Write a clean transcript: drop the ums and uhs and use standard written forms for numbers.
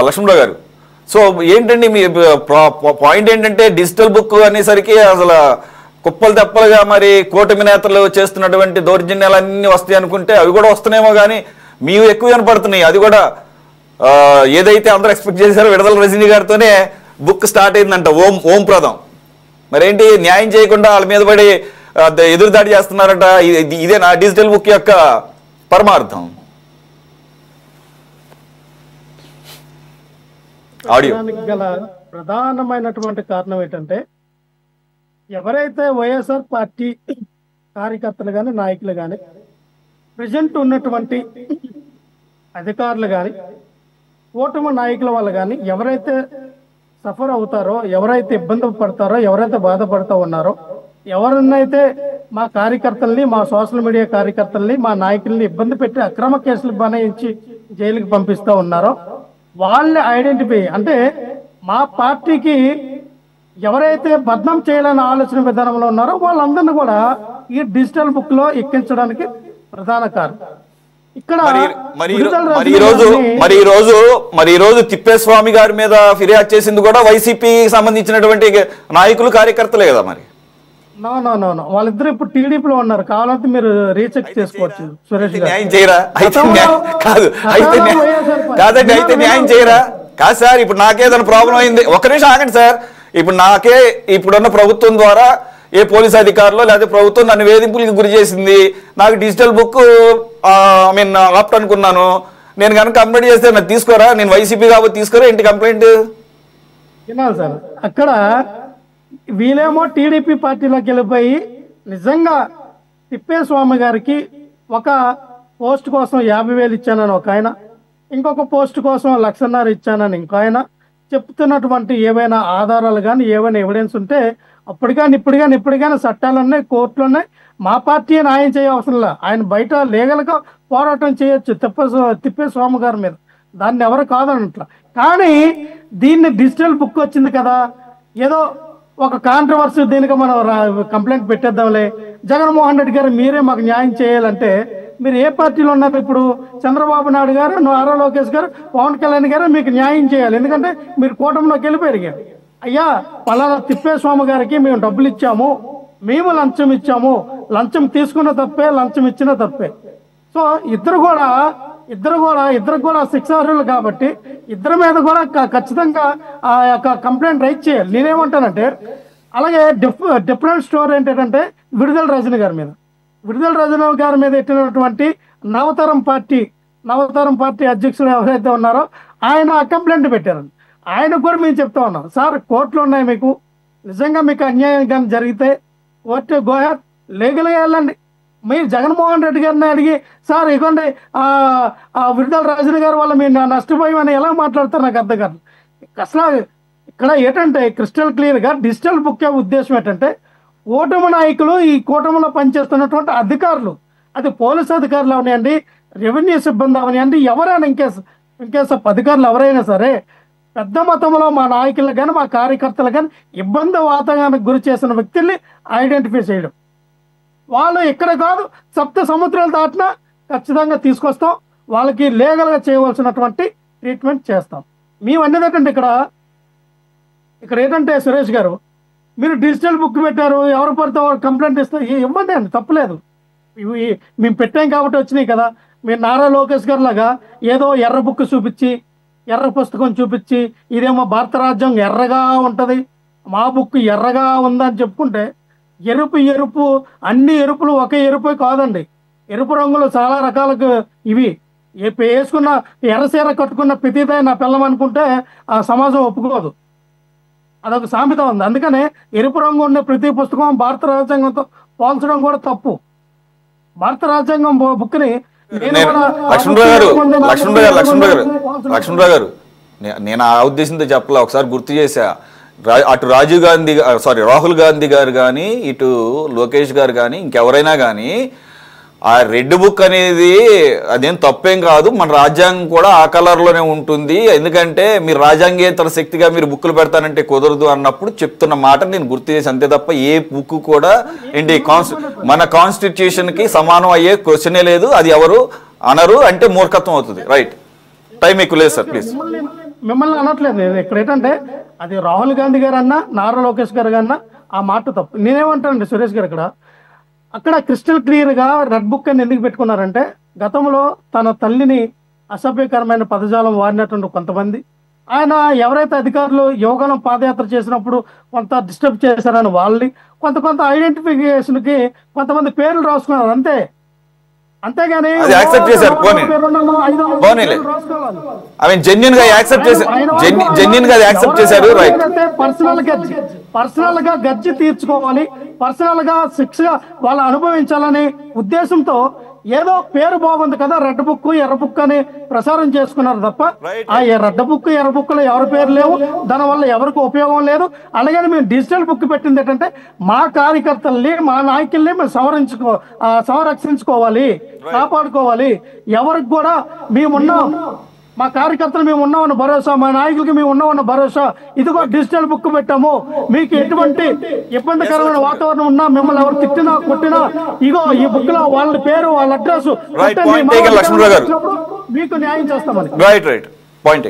లక్ష్మణరావు గారు. సో ఏంటండి మీ పాయింట్ ఏంటంటే డిజిటల్ బుక్ అనేసరికి అసలు కుప్పలు తెప్పలుగా మరి కూటమి నేతలు చేస్తున్నటువంటి దౌర్జన్యాలన్నీ వస్తాయి అనుకుంటే అవి కూడా వస్తున్నాయేమో కానీ మీవి ఎక్కువ కనపడుతున్నాయి. అది కూడా ఏదైతే అందరూ ఎక్స్పెక్ట్ చేశారో విడుదల రజనీ గారితోనే బుక్ స్టార్ట్ అయిందంట ఓం ప్రదం. మరేంటి న్యాయం చేయకుండా వాళ్ళ మీద పడి ఎదురుదాడి చేస్తున్నారట. ఇదే నా డిజిటల్ బుక్ యొక్క పరమార్థం. ఆడియో గల ప్రధానమైనటువంటి కారణం ఏంటంటే ఎవరైతే వైఎస్ఆర్ పార్టీ కార్యకర్తలు కానీ నాయకులు కానీ ప్రజెంట్ ఉన్నటువంటి అధికారులు కానీ కూటమి నాయకుల వల్ల కానీ ఎవరైతే సఫర్ అవుతారో, ఎవరైతే ఇబ్బంది పడతారో, ఎవరైతే బాధపడుతూ ఉన్నారో, ఎవరినైతే మా కార్యకర్తల్ని, మా సోషల్ మీడియా కార్యకర్తల్ని, మా నాయకుల్ని ఇబ్బంది పెట్టి అక్రమ కేసులు బనాయించి జైలుకి పంపిస్తూ ఉన్నారో వాళ్ళని ఐడెంటిఫై అంటే మా పార్టీకి ఎవరైతే బద్నాం చేయాలని ఆలోచన విధానంలో ఉన్నారో వాళ్ళందరినీ కూడా ఈ డిజిటల్ బుక్ లో ఎక్కించడానికి ప్రధాన కారణం. ఇక్కడ మరి ఈ రోజు తిప్పేస్వామి గారి మీద ఫిర్యాదు చేసింది కూడా వైసీపీ సంబంధించినటువంటి నాయకులు కార్యకర్తలే కదా. మరి నో వాళ్ళిద్దరు ఇప్పుడు టీడీపీలో ఉన్నారు. కావాలంటే మీరు రీచెక్ చేసుకోవచ్చు. సురేష్ న్యాయం చేయరా? కాదండి, అయితే న్యాయం చేయరా? కాదు సార్, ఇప్పుడు నాకేదైనా ప్రాబ్లం అయింది, ఒక్క నిమిషం ఆగండి సార్. ఇప్పుడు నాకే ఇప్పుడున్న ప్రభుత్వం ద్వారా ఏ పోలీస్ అధికారులు లేదా ప్రభుత్వం నన్ను వేధింపులకు గురి చేసింది, నాకు డిజిటల్ బుక్ ఆప్ట్ అనుకున్నాను, నేను కనుక కంప్లైంట్ చేస్తే నాకు తీసుకోరా? నేను వైసీపీ కాబట్టి తీసుకోరా ఏంటి కంప్లైంట్? వినాలి సార్, అక్కడ వీళ్ళేమో టీడీపీ పార్టీలోకి వెళ్ళిపోయి నిజంగా తిప్పేస్వామి గారికి ఒక పోస్ట్ కోసం 50,000 ఇచ్చానని ఒక ఆయన, ఇంకొక పోస్ట్ కోసం 1,50,000 ఇచ్చానని ఇంకో ఆయన చెప్తున్నటువంటి ఏవైనా ఆధారాలు కానీ ఏవైనా ఎవిడెన్స్ ఉంటే ఇప్పటికైనా చట్టాలున్నాయి, కోర్టులు ఉన్నాయి. మా పార్టీ న్యాయం చేయవసరంలా, ఆయన బయట లీగల్గా పోరాటం చేయొచ్చు తిప్పేస్వామి గారి మీద, దాన్ని ఎవరు కాదనట్లా. కానీ దీన్ని డిజిటల్ బుక్ వచ్చింది కదా, ఏదో ఒక కాంట్రవర్సీ దీనికి మనం కంప్లైంట్ పెట్టేద్దాంలే, జగన్మోహన్ రెడ్డి గారు మీరే మాకు న్యాయం చేయాలంటే మీరు ఏ పార్టీలో ఉన్నారు? ఇప్పుడు చంద్రబాబు నాయుడు గారు, నారా లోకేష్ గారు, పవన్ కళ్యాణ్ గారు మీకు న్యాయం చేయాలి. ఎందుకంటే మీరు కూటమిలోకి వెళ్ళిపోయారు. అయ్యా పలానా తిప్పేస్వామి గారికి మేము డబ్బులు ఇచ్చాము, మేము లంచం ఇచ్చాము, లంచం తీసుకున్న తప్పే, లంచం ఇచ్చిన తప్పే. సో ఇద్దరు కూడా శిక్షార్హులు కాబట్టి ఇద్దరి మీద కూడా ఖచ్చితంగా ఆ యొక్క కంప్లైంట్ రైజ్ చేయాలి. నేనేమంటానంటే అలాగే డిఫరెంట్ స్టోరీ ఏంటంటే విడుదల రజనీ గారి మీద ఎట్టినటువంటి నవతరం పార్టీ అధ్యక్షుడు ఎవరైతే ఉన్నారో ఆయన కంప్లైంట్ పెట్టారు. ఆయనకు కూడా మేము చెప్తా ఉన్నాం, సార్ కోర్టులు ఉన్నాయి, మీకు నిజంగా మీకు అన్యాయం కానీ జరిగితే కోర్టు గోహర్ లీగల్గా వెళ్ళండి. మీరు జగన్మోహన్ రెడ్డి గారిని అడిగి సార్ ఇవ్వండి విడుదల రజనీ గారి వల్ల మీరు నష్టపోయామని ఎలా మాట్లాడతారు నాకు అర్థం కాదు. అసలు ఇక్కడ ఏంటంటే క్రిస్టల్ క్లియర్గా డిజిటల్ బుక్ ఉద్దేశం ఏంటంటే కూటమి నాయకులు, ఈ కూటమిలో పనిచేస్తున్నటువంటి అధికారులు, అది పోలీసు అధికారులు అవనివ్వండి, రెవెన్యూ సిబ్బంది అవనివ్వండి, ఎవరైనా ఇంకేస్ అధికారులు ఎవరైనా సరే పెద్ద మొత్తంలో మా నాయకులు కానీ మా కార్యకర్తలు కానీ ఇబ్బంది వాతావరణానికి గురి చేసిన వ్యక్తుల్ని ఐడెంటిఫై చేయడం, వాళ్ళు ఇక్కడ కాదు సప్త సముద్రాలు దాటినా ఖచ్చితంగా తీసుకొస్తాం, వాళ్ళకి లీగల్గా చేయవలసినటువంటి ట్రీట్మెంట్ చేస్తాం. మేము అనేది ఏంటంటే ఇక్కడ ఏంటంటే సురేష్ గారు, మీరు డిజిటల్ బుక్ పెట్టారు, ఎవరు పడితే వారు కంప్లైంట్ ఇస్తే ఇవ్వండి అండి, తప్పలేదు. ఇవి మేము పెట్టాం కాబట్టి వచ్చినాయి కదా. మీరు నారా లోకేష్ గారు లాగా ఏదో ఎర్ర బుక్ చూపించి, ఎర్ర పుస్తకం చూపించి, ఇదేమో భారత రాజ్యాంగం ఎర్రగా ఉంటుంది, మా బుక్ ఎర్రగా ఉందని చెప్పుకుంటే ఎరుపు అన్ని ఎరుపులు ఒకే ఎరుపు కాదండి. ఎరుపు రంగులు చాలా రకాలకు ఇవి. వేసుకున్న ఎర్రసీర కట్టుకున్న ప్రతిదే నా పిల్లం అనుకుంటే ఆ సమాజం ఒప్పుకోదు. అదొక సామెత ఉంది. అందుకనే ఎరుపు రంగు ఉన్న ప్రతి పుస్తకం భారత రాజ్యాంగంతో పోల్చడం కూడా తప్పు. భారత రాజ్యాంగం బుక్ని లక్ష్మణరావు గారు నేను ఆ ఉద్దేశంతో చెప్పలే, ఒకసారి గుర్తు చేశా. అటు రాహుల్ గాంధీ గారు కానీ, ఇటు లోకేష్ గారు కానీ, ఇంకెవరైనా కానీ ఆ రెడ్ బుక్ అనేది అదేం తప్పేం కాదు, మన రాజ్యాంగం కూడా ఆ కలర్లోనే ఉంటుంది. ఎందుకంటే మీరు రాజ్యాంగేతర శక్తిగా మీరు బుక్కులు పెడతానంటే కుదరదు అన్నప్పుడు చెప్తున్న మాట నేను గుర్తు చేసి అంతే తప్ప ఏ బుక్ కూడా ఏంటి మన కాన్స్టిట్యూషన్కి సమానం అయ్యే క్వశ్చనే లేదు. అది ఎవరు అనరు అంటే మూర్ఖత్వం అవుతుంది. రైట్, టైం ఎక్కువ లేదు సార్ ప్లీజ్. మిమ్మల్ని అనట్లేదు నేను. ఇక్కడ ఏంటంటే అది రాహుల్ గాంధీ గారు అన్నా నారా లోకేష్ గారు అన్నా ఆ మాట తప్పు. నేనేమంటానండి సురేష్ గారు, అక్కడ క్రిస్టల్ క్లియర్గా రెడ్ బుక్ అని ఎందుకు పెట్టుకున్నారంటే, గతంలో తన తల్లిని అసభ్యకరమైన పదజాలం వాడినటువంటి కొంతమంది, ఆయన ఎవరైతే అధికారులు యోగానం పాదయాత్ర చేసినప్పుడు కొంత డిస్టర్బ్ చేశారని వాళ్ళని కొంత ఐడెంటిఫికేషన్కి కొంతమంది పేర్లు రాసుకున్నారు అంతే. అంతేగాని యాక్సెప్ట్ చేశారు. జెన్యూన్ గా యాక్సెప్ట్ చేశారు. జెన్యూన్ గా యాక్సెప్ట్ చేశారు. రైట్. పర్సనల్ గా గజ్జి తీర్చుకోవాలి, పర్సనల్ గా శిక్ష వాళ్ళు అనుభవించాలని ఉద్దేశంతో ఏదో పేరు బాగుంది కదా రెడ్ బుక్ ఎర్ర బుక్ అని ప్రసారం చేసుకున్నారు తప్ప ఆ రెడ్ బుక్ ఎర్ర బుక్ లో ఎవరి పేరు లేవు, దానివల్ల ఎవరికి ఉపయోగం లేదు. అలాగే మేము డిజిటల్ బుక్ పెట్టింది ఏంటంటే మా కార్యకర్తల్ని మా నాయకుల్ని మేము సంరక్షించుకోవాలి, కాపాడుకోవాలి. ఎవరికి కూడా మేమున్నాం, మా కార్యకర్తలు మేము ఉన్నామన్న భరోసా, మా నాయకులకి మేము ఉన్నామన్న భరోసా. ఇదిగో డిజిటల్ బుక్ పెట్టాము, మీకు ఎటువంటి ఇబ్బందికరమైన వాతావరణం ఉన్నా, మిమ్మల్ని ఎవరు తిట్టినా కొట్టినా ఇగో ఈ బుక్ లో వాళ్ళ పేరు వాళ్ళ అడ్రస్ మీకు న్యాయం చేస్తామని. రైట్. పాయింట్.